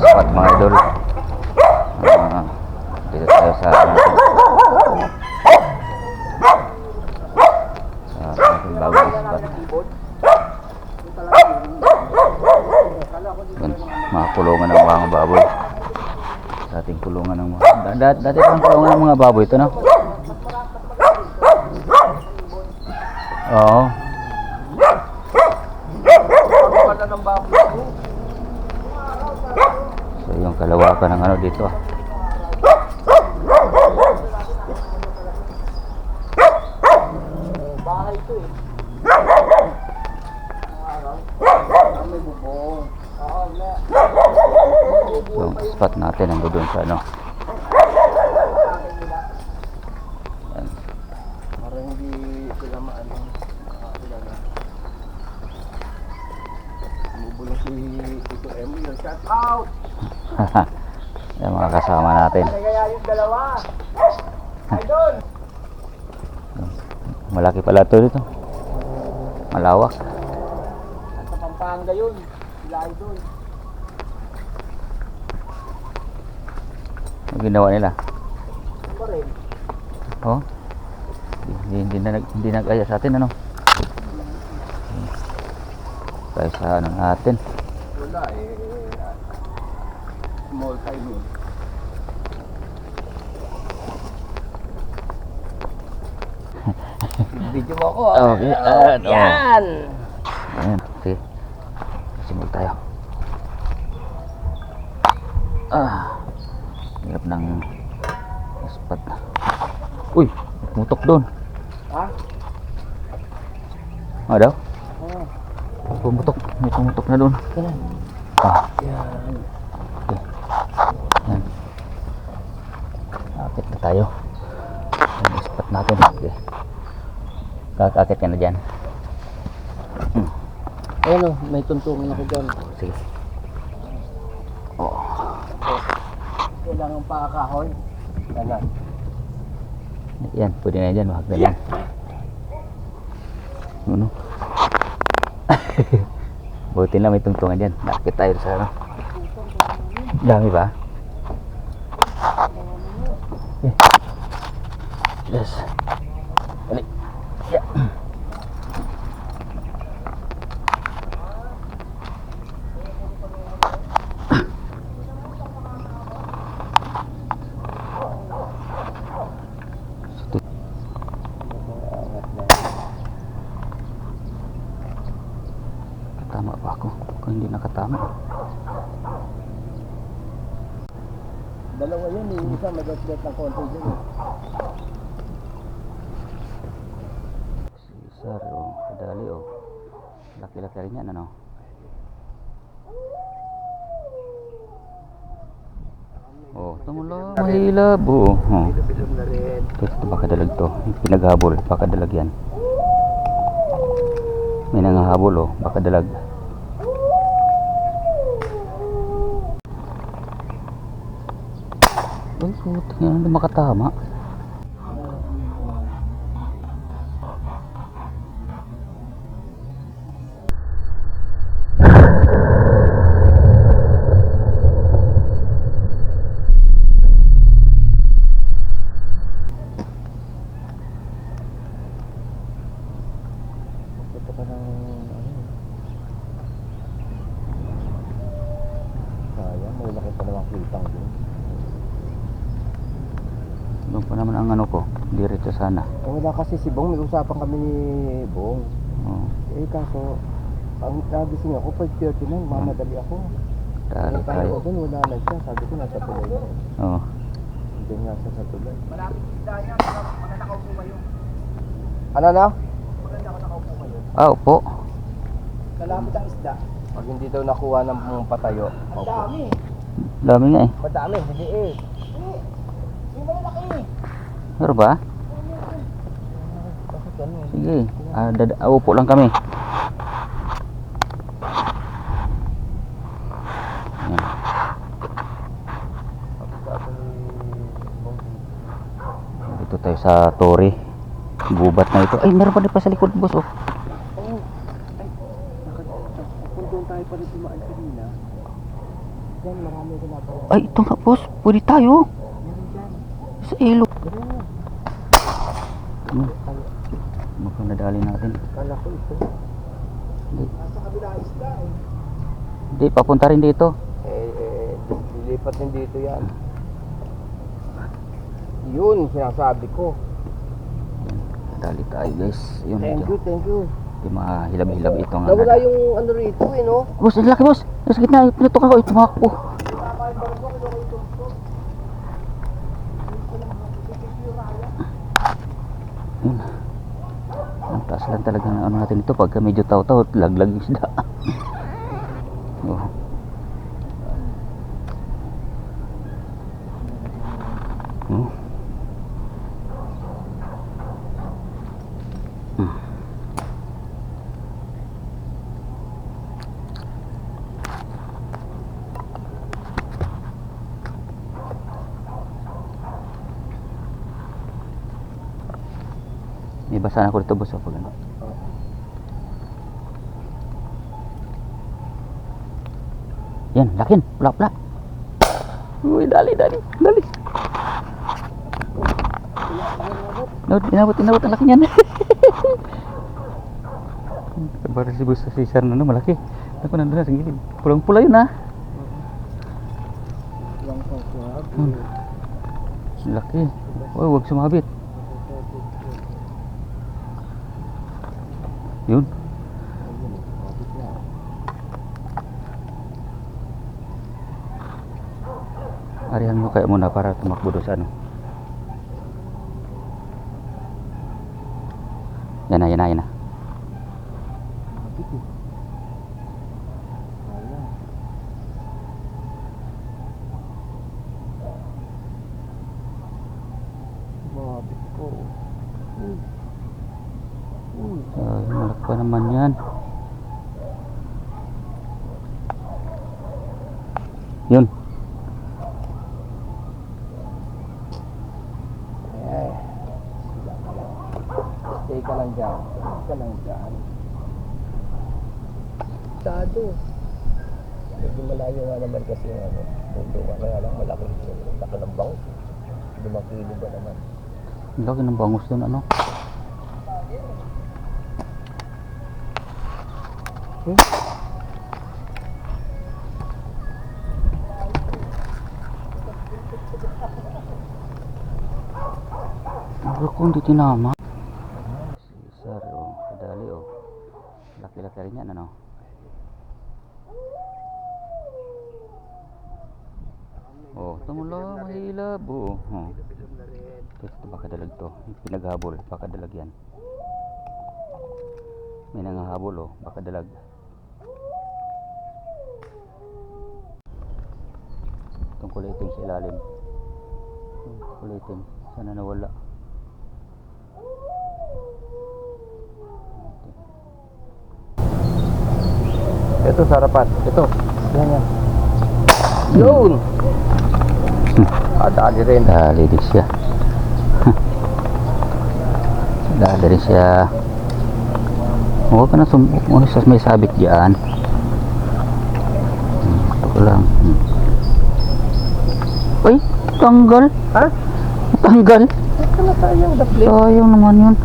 spot mga idol. Dito tayo sa ating bagong spot. Mga kulungan ng mga baboy. Sa ating kulungan ng mga dati pang kulungan ng mga baboy ito, no? Oo. So yung kalawakan ng ano dito ah. Bahay ito eh. Yung spot natin ang doon sa ano. Yan. Para hindi sila maano. Bumubulong si Tito Emil. Shout out! Yan mga kasama natin. Kaya yung dalawa. Idol! Malaki pala ito dito. Malawak. Sa Pampanga yun. Sila Idol. Ang ginawa nila. Ano ba rin? Oh. Hindi nag-aya sa atin ano. Tayo sa ano natin. Wala eh. Small time yun. Video mo ako ah. Okay. Yan! Ayan. Okay. Simul tayo. Hirap ng spot. Uy! Mutok doon. Ha? Ano daw? Oo. Pumutok. May pumutok na doon. Kailan? Yan. Okay. Yan. Akit na tayo. Yan yung spot natin. Okay. Kakakit ka na dyan. Ayun o, may tuntungan ako dyan. Sige. Oh. Kailangan pa kahoy. Yan. Yan, pwede na dyan. Wag na yan. Ano? Buti na may tungtungan dyan. Nakapit tayo sa ano. Dami ba? Okay. Yes. Balik. Yeah. Tama ba ako? Kung hindi nakatama. Dalawa yun, yung isa magasgat ng konti dyan. Sir, oh, kadali oh. Laki-laki rin yan ano. Oh, tumula. Mahilab oh. Bilog na rin. Ito baka dalag to. Pinaghabol, baka dalag yan. May nangahabol oh, baka dalag. Uy, putik yan, hindi makatama. Ito pa ng ano. Sayang, may laki pa namang kitang dun. Doon pa naman ang ano ko, diretso sana. Wala kasi si Bong, may usapan kami ni Bong. Oh, Kaso, ang nagising ako, 5:30 na, mamadali ako. dali Tayo tayo. doon, wala na siya. Sabi ko, nasa tulay na. Oh, Hindi nga siya sa tulay. Malapit isda niya, maganda kaupo kayo. Ano na? Maganda ako nakaupo kayo. upo. Malapit ang isda. Pag hindi daw nakuha ng patayo. Ang dami. Dami nga eh. Madami, hindi eh. Yung malalaki. Meron ba? Bakit ano? Sige. Upo lang kami. Yan. Dito tayo sa Tori. Gubat na ito. Ay, meron pa din pa sa likod, boss. Oh. Oo. Ay, kung doon tayo pa rin tumaan kanina. Diyan, marami ginagawa. Ay, ito nga boss. Pwede tayo. Meron dyan. Sa ilog. Meron mo. Mukhang nadali natin. Kala ko ito. Hindi. Nasa kabila isda eh. Hindi, papunta rin dito. Lilipat din dito yan. Yun, sinasabi ko. Nadali tayo guys. Yun, Thank you, thank you. Hindi mahilab-hilab ito nga. Nawala yung ano rito eh, no? Boss, ang laki boss. Nasa gitna. Pinutok ako. Tumakbo. Yun. Ang taas lang talaga ng ano natin ito. Pagka medyo taw-taw, laglag yung isda. Oh. Oh. May basa na ako dito boss. Pag ano. Yan, lakin. Pula-pula. Uy, dali. Inabot ang laki niyan. Baru si bus si Sar na malaki. Ako nandun na sa gilid. Pulang-pula yun ha. Laki. Oh, huwag sumabit. Yun. Arihan mo kaya muna para tumakbo doon sa ano. Yan na. Mabit ko. Malaki pa naman yan. Yun. Stay ka lang dyan. Sado. Medyo malayo nga naman kasi yung ano. Bundungan na lang malaki. Laki ng bangus. 5 kilo ba naman? Ang laki ng bangus doon ano. Ako hindi tinama. Sir, oh, kadali oh. Laki-laki rin yan ano. Oh, tumula, mahilab. Oh. Ito baka dalag to. Pinaghabol, baka dalag yan. May nangahabol oh, baka dalag. Itong kulay itim sa ilalim. Kulay itim, sana nawala. Ito sa harapan. Ito. Yan. Yun! Dali rin. Dali din siya. Dali rin siya. Huwag ka na may sabit dyan. Ito ko lang. Ay, tanggal. Ha? Tanggal. Ito na sayang dapli. Sayang naman yun.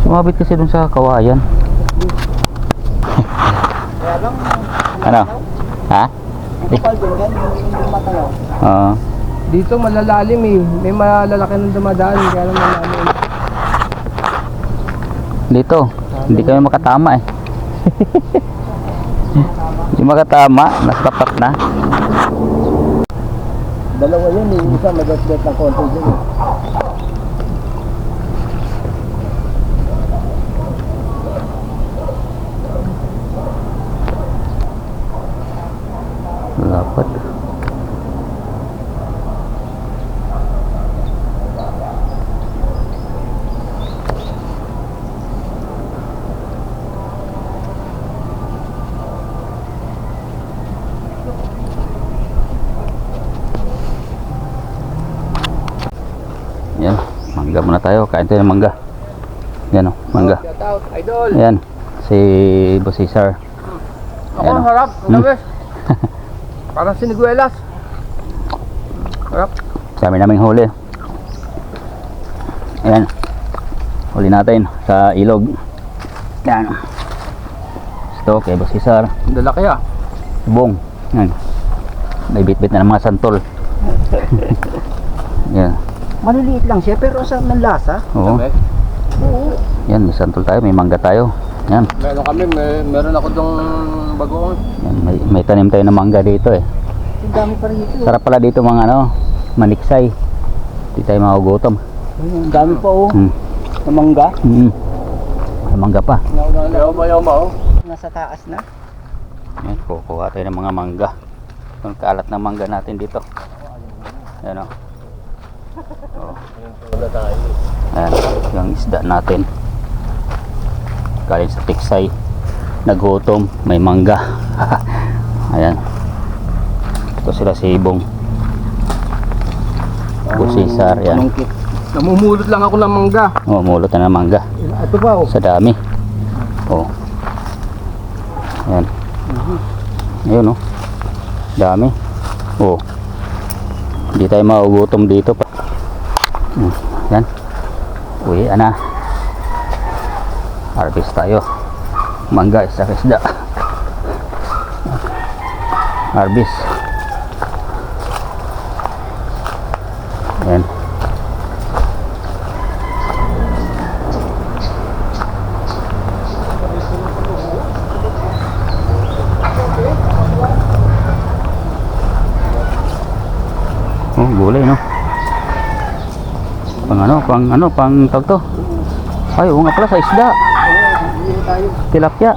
Sumabit kasi dun sa kawayan. Kaya lang. Ano? Ha? Kapal din yan, yung matayaw. Oo. Dito malalalim eh. May malalaki ng dumadaan. Kaya lang malalim. Dito. Hindi kami makatama eh. Hindi makatama. Nasa tapat na. Dalawa yun eh. Isa magasgat ng konti dyan eh. Dapat. Yan, mangga muna tayo. Kain tayo ng mangga. Yan o, mangga. Shout out, idol. Yan, si Boss Cesar. Ako ang harap. Ang gawin. Parang siniguelas. Sarap. Dami naming huli. Ayan. Huli natin sa ilog. Ayan. Ito kay Boss Cesar. Ang lalaki ah. Bong. Ayan. May bit-bit na ng mga santol. Ayan. Maliliit lang siya pero sa ng lasa. Oo. Sabi? Oo. Yan, may santol tayo, may mangga tayo. Yan. Meron ako dong bagoong. Yan, may tanim tayo ng mangga dito eh. Ang dami pa rin ito. Sarap pala dito mga ano, maniksay. Hindi tayo magugutom. Ang dami pa oh. Hmm. Na mangga. May mangga pa. Yaw ma. Nasa taas na. Yan, kukuha tayo ng mga mangga. Ang kalat ng mangga natin dito. Yan o. Wala tayo. Ayan, yung isda natin. Galing sa tiksay. Nagutom, may mangga. Ayan. Ito sila si Ibong. Boss Cesar, yan. Panungkit. Namumulot lang ako ng mangga. Oh, mulot na ng mangga. Ito pa oh. Sa dami. Oh. Ayan. Ayun oh. Dami. Oh. Hindi tayo maugutom dito pa. Yan. Uwi na. Harvest tayo. Mangga sa isda. Harvest. Yan. Oh, gulay no. Pang tawag to. Ay, oo nga pala sa isda. Tilapia.